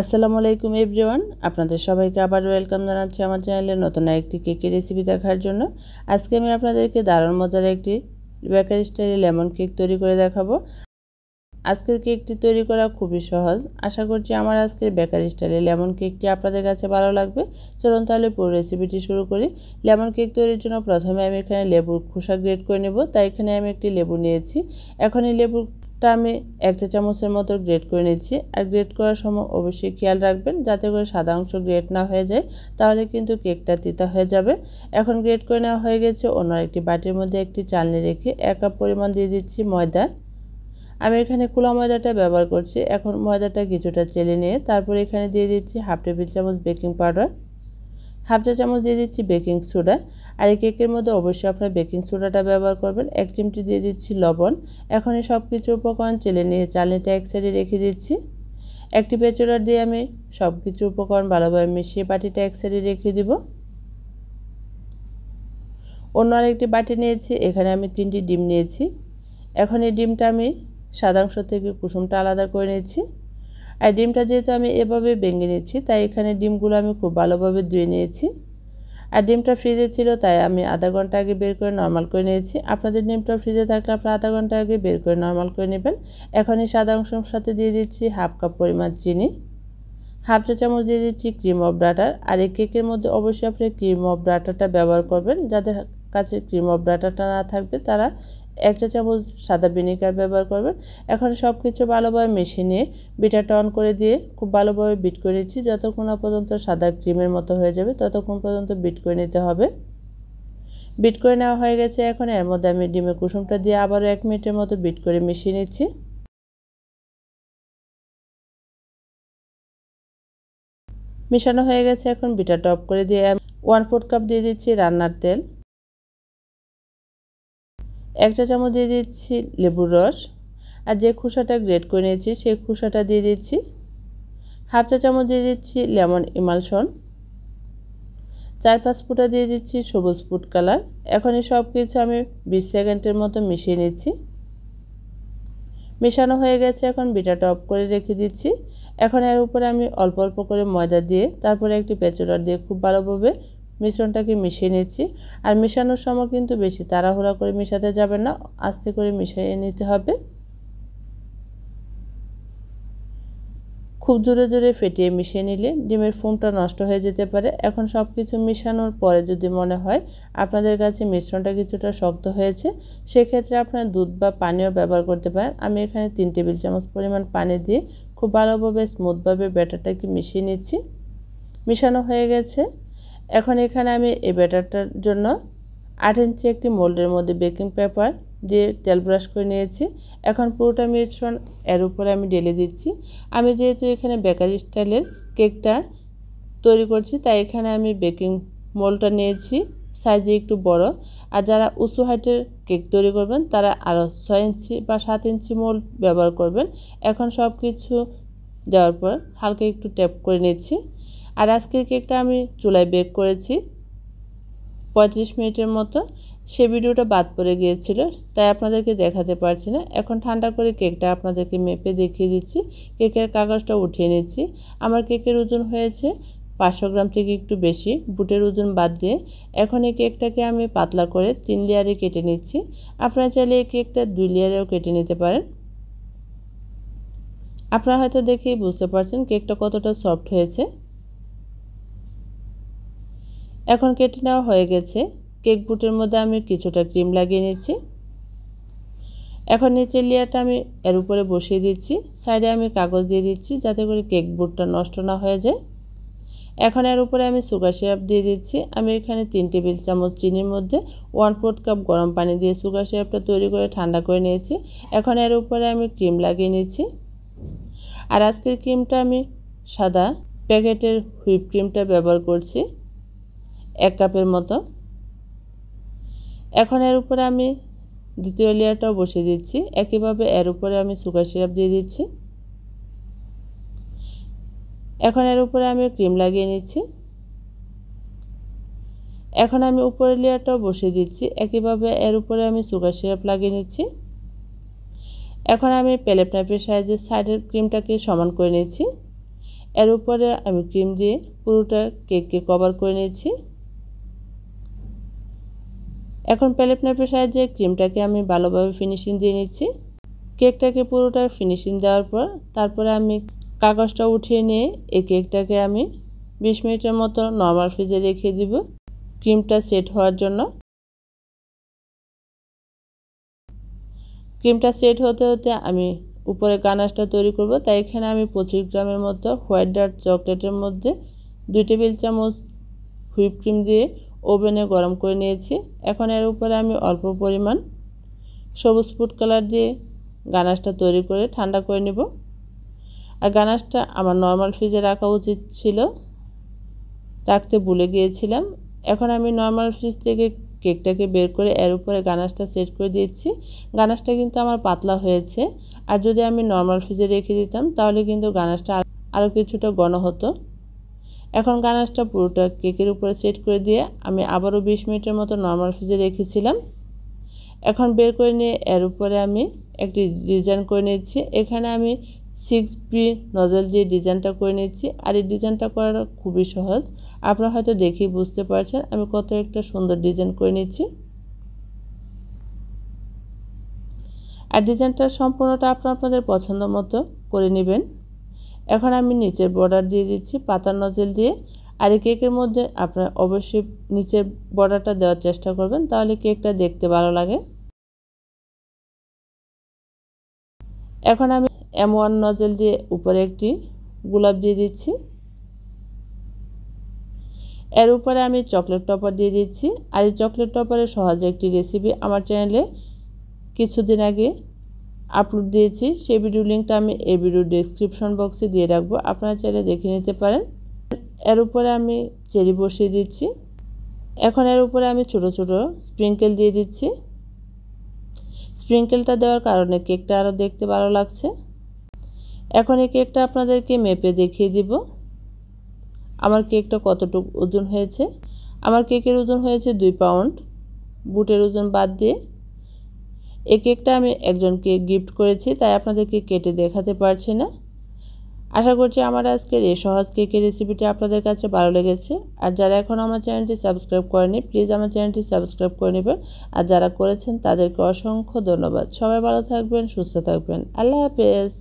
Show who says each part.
Speaker 1: আসসালামু আলাইকুম এভরিওয়ান, আপনাদের সবাইকে আবার ওয়েলকাম জানাচ্ছি আমার চ্যানেলে নতুন একটি কেকের রেসিপি দেখার জন্য। আজকে আমি আপনাদেরকে দারুণ মজার একটি বেকারি স্টাইলে লেমন কেক তৈরি করে দেখাবো। আজকের কেকটি তৈরি করা খুবই সহজ। আশা করছি আমার আজকের বেকারি স্টাইলে লেমন কেকটি আপনাদের কাছে ভালো লাগবে। চলুন তাহলে পুরো রেসিপিটি শুরু করি। লেমন কেক তৈরির জন্য প্রথমে আমি এখানে লেবুর খোসা গ্রেট করে নেব। তাই এখানে আমি একটি লেবু নিয়েছি। এখন এই লেবুটা আমি 1 চা চামচের মতো গ্রেট করে নিচ্ছি। আর গ্রেট করার সময় অবশ্যই খেয়াল রাখবেন যাতে করে সাদা অংশ গ্রেট না হয়ে যায়, তাহলে কিন্তু কেকটা তিতা হয়ে যাবে। এখন গ্রেট করে নেওয়া হয়ে গেছে। অন্য একটি বাটির মধ্যে একটি চালনি রেখে 1 কাপ পরিমাণ দিয়ে দিচ্ছি ময়দা। আমি এখানে খোলা ময়দাটা ব্যবহার করছি। এখন ময়দাটা কিছুটা চেলে নিয়ে তারপর এখানে দিয়ে দিচ্ছি 1/2 টেবিল চামচ বেকিং পাউডার, 1/2 চা চামচ দিয়ে দিচ্ছি বেকিং সোডা। আর এই কেকের মধ্যে অবশ্যই আপনারা বেকিং সোডাটা ব্যবহার করবেন। 1 চিমটি দিয়ে দিচ্ছি লবণ। এখন এই সব কিছু উপকরণ চেলে নিয়ে চালনিটা এক সাইডে রেখে দিচ্ছি। একটি পেচুলার দিয়ে আমি সব কিছু উপকরণ ভালোভাবে মিশিয়ে বাটিটা এক সাইডে রেখে দিব। অন্য আরেকটি বাটি নিয়েছি, এখানে আমি 3টি ডিম নিয়েছি। এখন এই ডিমটা আমি সাদা অংশ থেকে কুসুমটা আলাদা করে নিচ্ছি। আর ডিমটা যেহেতু আমি এভাবে ভেঙে নিচ্ছি, তাই এখানে ডিমগুলো আমি খুব ভালোভাবে ধুয়ে নিয়েছি। আর ডিমটা ফ্রিজে ছিল, তাই আমি আধা ঘন্টা আগে বের করে নর্মাল করে নিয়েছি। আপনাদের ডিমটা ফ্রিজে থাকলে আপনারা আধা ঘন্টা আগে বের করে নর্মাল করে নেবেন। এখন এই সাদা অংশের সাথে দিয়ে দিচ্ছি 1/2 কাপ পরিমাণ চিনি, 1/2 চা চামচ দিয়ে দিচ্ছি ক্রিম অফ বাটার। আর এই কেকের মধ্যে অবশ্যই আপনি ক্রিম অফ বাটারটা ব্যবহার করবেন। যাদের কাছে ক্রিম অফ বাটারটা না থাকবে তারা 1 চা চামচ সাদা ভিনেগার ব্যবহার করবেন। এখন সব কিছু ভালোভাবে মিশিয়ে নিয়ে বিটারটা অন করে দিয়ে খুব ভালোভাবে বিট করে নিচ্ছি। যতক্ষণ না পর্যন্ত সাদা ক্রিমের মতো হয়ে যাবে ততক্ষণ পর্যন্ত বিট করে নিতে হবে। বিট করে নেওয়া হয়ে গেছে। এখন এর মধ্যে আমি ডিমের কুসুমটা দিয়ে আবারও 1 মিনিটের মতো বিট করে মিশিয়ে নিচ্ছি। মেশানো হয়ে গেছে। এখন বিটারটা অফ করে দিয়ে 1/4 কাপ দিয়ে দিচ্ছি রান্নার তেল, 1 চা চামচ দিয়ে দিচ্ছি লেবুর রস। আর যে খোসাটা গ্রেট করে নিয়েছি সেই খোসাটা দিয়ে দিচ্ছি। 1/2 চা চামচ দিয়ে দিচ্ছি লেমন ইমালশন, 4-5 ফোঁটা দিয়ে দিচ্ছি সবুজ ফুড কালার। এখন এই সব কিছু আমি 20 সেকেন্ডের মতো মিশিয়ে নিচ্ছি। মেশানো হয়ে গেছে। এখন বিটারটা অফ করে রেখে দিচ্ছি। এখন এর উপরে আমি অল্প অল্প করে ময়দা দিয়ে তারপরে একটি পেচুলার দিয়ে খুব ভালোভাবে মিশ্রণটাকে মিশিয়ে নিচ্ছি। আর মেশানোর সময় কিন্তু বেশি তাড়াহুড়া করে মেশাতে যাবেন না, আস্তে করে মিশিয়ে নিতে হবে। খুব জোরে জোরে ফেটিয়ে মিশিয়ে নিলে ডিমের ফোমটা নষ্ট হয়ে যেতে পারে। এখন সব কিছু মেশানোর পরে যদি মনে হয় আপনাদের কাছে মিশ্রণটা কিছুটা শক্ত হয়েছে, সেক্ষেত্রে আপনারা দুধ বা পানিও ব্যবহার করতে পারেন। আমি এখানে 3 টেবিল চামচ পরিমাণ পানি দিয়ে খুব ভালোভাবে স্মুথভাবে ব্যাটারটাকে মিশিয়ে নিচ্ছি। মেশানো হয়ে গেছে। এখন এখানে আমি এই ব্যাটারটার জন্য 8 ইঞ্চি একটি মোল্ডের মধ্যে বেকিং পেপার দিয়ে তেল ব্রাশ করে নিয়েছি। এখন পুরোটা মিশ্রণ এর উপরে আমি ঢেলে দিচ্ছি। আমি যেহেতু এখানে বেকারি স্টাইলের কেকটা তৈরি করছি, তাই এখানে আমি বেকিং মোল্ডটা নিয়েছি সাইজে একটু বড়। আর যারা উঁচু হাইটের কেক তৈরি করবেন তারা আরও 6 ইঞ্চি বা 7 ইঞ্চি মোল্ড ব্যবহার করবেন। এখন সব কিছু দেওয়ার পর হালকা একটু ট্যাপ করে নিচ্ছি। আর আজকের কেকটা আমি চুলায় বেক করেছি 35 মিনিটের মতো। সে ভিডিওটা বাদ পড়ে গিয়েছিল, তাই আপনাদেরকে দেখাতে পারছি না। এখন ঠান্ডা করে কেকটা আপনাদেরকে মেপে দেখিয়ে দিচ্ছি। কেকের কাগজটা উঠিয়ে নিচ্ছি। আমার কেকের ওজন হয়েছে 500 গ্রাম থেকে একটু বেশি, বুটের ওজন বাদ দিয়ে। এখন এই কেকটাকে আমি পাতলা করে 3 লেয়ারে কেটে নিচ্ছি। আপনারা চাইলে এই কেকটা 2 লেয়ারেও কেটে নিতে পারেন। আপনারা হয়তো দেখেই বুঝতে পারছেন কেকটা কতটা সফট হয়েছে। এখন কেটে নেওয়া হয়ে গেছে। কেক বুটের মধ্যে আমি কিছুটা ক্রিম লাগিয়ে নিচ্ছি। এখন নিচের লেয়ারটা আমি এর উপরে বসিয়ে দিচ্ছি। সাইডে আমি কাগজ দিয়ে দিচ্ছি যাতে করে কেক বুটটা নষ্ট না হয়ে যায়। এখন এর উপরে আমি সুগার সিরাপ দিয়ে দিচ্ছি। আমি এখানে 3 টেবিল চামচ চিনির মধ্যে 1/4 কাপ গরম পানি দিয়ে সুগার সিরাপটা তৈরি করে ঠান্ডা করে নিয়েছি। এখন এর উপরে আমি ক্রিম লাগিয়ে নিচ্ছি। আর আজকের ক্রিমটা আমি সাদা প্যাকেটের হুইপ ক্রিমটা ব্যবহার করছি 1 কাপের মতো। এখন এর উপরে আমি দ্বিতীয় লেয়ারটাও বসিয়ে দিচ্ছি। একইভাবে এর উপরে আমি সুগার সিরাপ দিয়ে দিচ্ছি। এখন এর উপরে আমি ক্রিম লাগিয়ে নিচ্ছি। এখন আমি উপরের লেয়ারটাও বসিয়ে দিচ্ছি। একইভাবে এর উপরে আমি সুগার সিরাপ লাগিয়ে নিচ্ছি। এখন আমি প্যালেট নাইফের সাহায্যে সাইডের ক্রিমটাকে সমান করে নিচ্ছি। এর উপরে আমি ক্রিম দিয়ে পুরোটা কেককে কভার করে নিয়েছি। এখন প্যালেট নাইফের সাহায্যে ক্রিমটাকে আমি ভালোভাবে ফিনিশিং দিয়ে নিচ্ছি। কেকটাকে পুরোটা ফিনিশিং দেওয়ার পর তারপরে আমি কাগজটা উঠিয়ে নিয়ে এই কেকটাকে আমি 20 মিনিটের মতো নর্মাল ফ্রিজে রেখে দিব ক্রিমটা সেট হওয়ার জন্য। ক্রিমটা সেট হতে হতে আমি উপরে গানাশটা তৈরি করব। তাই এখানে আমি 25 গ্রামের মতো হোয়াইট ডার্ক চকলেটের মধ্যে 2 টেবিল চামচ হুইপ ক্রিম দিয়ে ওভেনে গরম করে নিয়েছি। এখন এর উপরে আমি অল্প পরিমাণ সবুজ ফুড কালার দিয়ে গানাশটা তৈরি করে ঠান্ডা করে নেব। আর গানাশটা আমার নর্মাল ফ্রিজে রাখা উচিত ছিল, রাখতে ভুলে গিয়েছিলাম। এখন আমি নর্মাল ফ্রিজ থেকে কেকটাকে বের করে এর উপরে গানাশটা সেট করে দিয়েছি। গানাশটা কিন্তু আমার পাতলা হয়েছে, আর যদি আমি নর্মাল ফ্রিজে রেখে দিতাম তাহলে কিন্তু গানাশটা আরও কিছুটা ঘন হতো। এখন গানাশটা পুরোটা কেকের উপরে সেট করে দিয়ে আমি আবারও 20 মিনিটের মতো নর্মাল ফ্রিজে রেখেছিলাম। এখন বের করে নিয়ে এর উপরে আমি একটি ডিজাইন করে নিয়েছি। এখানে আমি 6B নজল দিয়ে ডিজাইনটা করে নিচ্ছি। আর এই ডিজাইনটা করা খুবই সহজ, আপনারা হয়তো দেখেই বুঝতে পারছেন আমি কত একটা সুন্দর ডিজাইন করে নিচ্ছি। আর ডিজাইনটা সম্পূর্ণটা আপনাদের পছন্দ মতো করে নেবেন। এখন আমি নিচের বর্ডার দিয়ে দিচ্ছি পাতার নজল দিয়ে। আর এই কেকের মধ্যে আপনারা অবশ্যই নিচের বর্ডারটা দেওয়ার চেষ্টা করবেন, তাহলে কেকটা দেখতে ভালো লাগে। এখন আমি M1 নজল দিয়ে উপরে একটি গোলাপ দিয়ে দিচ্ছি। এর উপরে আমি চকলেট টপার দিয়ে দিচ্ছি। আর এই চকলেট টপারের সহজ একটি রেসিপি আমার চ্যানেলে কিছুদিন আগে আপলোড দিয়েছি, সেই ভিডিও লিঙ্কটা আমি এই ভিডিও ডেসক্রিপশন বক্সে দিয়ে রাখবো, আপনারা চাইলে দেখে নিতে পারেন। এর উপরে আমি চেরি বসিয়ে দিচ্ছি। এখন এর উপরে আমি ছোট ছোট স্প্রিঙ্কেল দিয়ে দিচ্ছি। স্প্রিঙ্কেলটা দেওয়ার কারণে কেকটা আরও দেখতে ভালো লাগছে। এখন এই কেকটা আপনাদেরকে মেপে দেখিয়ে দিব আমার কেকটা কতটুকু ওজন হয়েছে। আমার কেকের ওজন হয়েছে 2 পাউন্ড, বুটের ওজন বাদ দিয়ে। এই কেকটা আমি একজনকে গিফট করেছি, তাই আপনাদেরকে কেটে দেখাতে পারছি না। আশা করছি আমার আজকের এই সহজ কেকের রেসিপিটি আপনাদের কাছে ভালো লেগেছে। আর যারা এখন আমার চ্যানেলটি সাবস্ক্রাইব করেনি প্লিজ আমার চ্যানেলটি সাবস্ক্রাইব করে নেবেন। আর যারা করেছেন তাদেরকে অসংখ্য ধন্যবাদ। সবাই ভালো থাকবেন, সুস্থ থাকবেন। আল্লাহ হাফেজ।